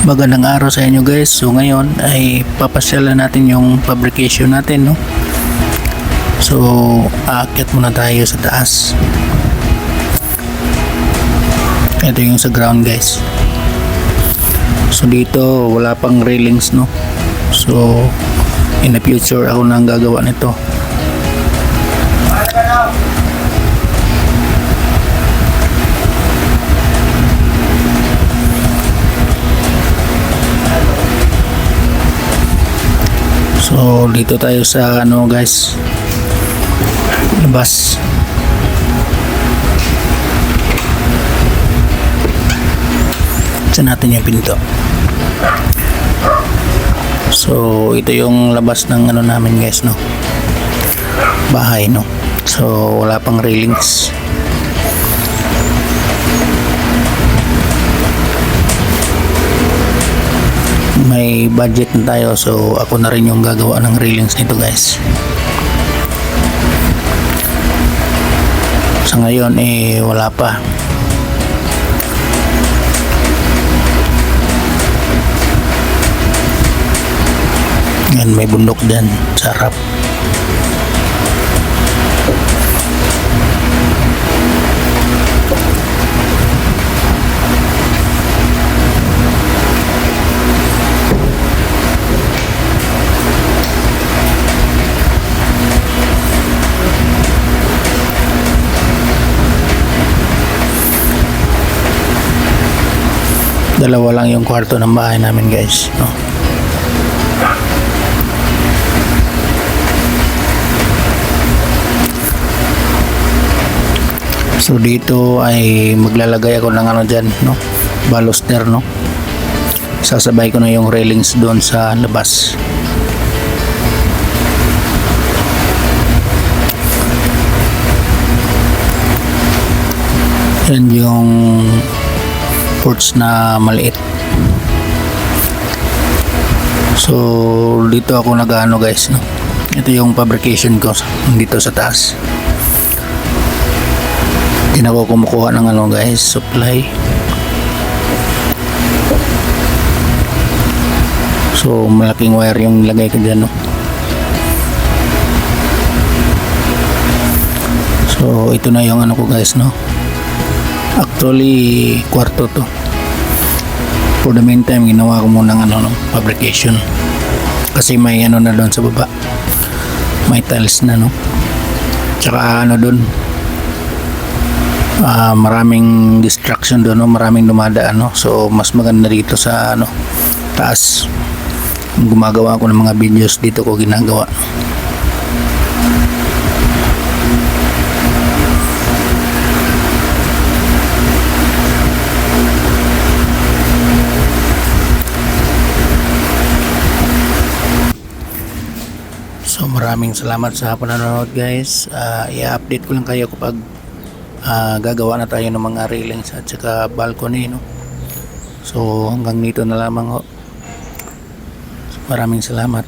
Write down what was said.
Magandang araw sa inyo guys. So ngayon ay papasyalan natin yung fabrication natin, no? So aakyat muna tayo sa taas. Ito yung sa ground guys. So dito wala pang railings, no? So in the future ako na ang gagawa nito. So dito tayo sa guys, labas. Saan natin yung pinto. So ito yung labas ng namin guys, no, bahay, no. So wala pang railings. May budget na tayo, so ako na rin yung gagawa ng railings nito guys. Sa ngayon wala pa. Yan, may bundok din sa harap. Dalawa lang yung kwarto ng bahay namin guys, no? So dito ay maglalagay ako ng dyan, no, baluster, no. Sasabay ko na yung railings doon sa labas. Yan yung ports na maliit. So dito ako nag-ano guys, no. Ito yung fabrication ko dito sa taas. Hindi na ako kumukuha ng guys, supply. So malaking wire yung lagay ko dyan, no. So ito na yung ko guys, no. Actually kwarto to. For the meantime ginawa ko muna ng fabrication, kasi may na doon sa baba, may tiles na, no. Tsaka doon maraming distraction doon, no? Maraming dumadaan, no? So mas maganda dito sa taas. Gumagawa ako ng mga videos dito ko ginagawa. So maraming salamat sa panonood guys. I-update ko lang kayo kapag gagawa na tayo ng mga railings at saka balcony, no. So hanggang dito na lamang ho. So, maraming salamat.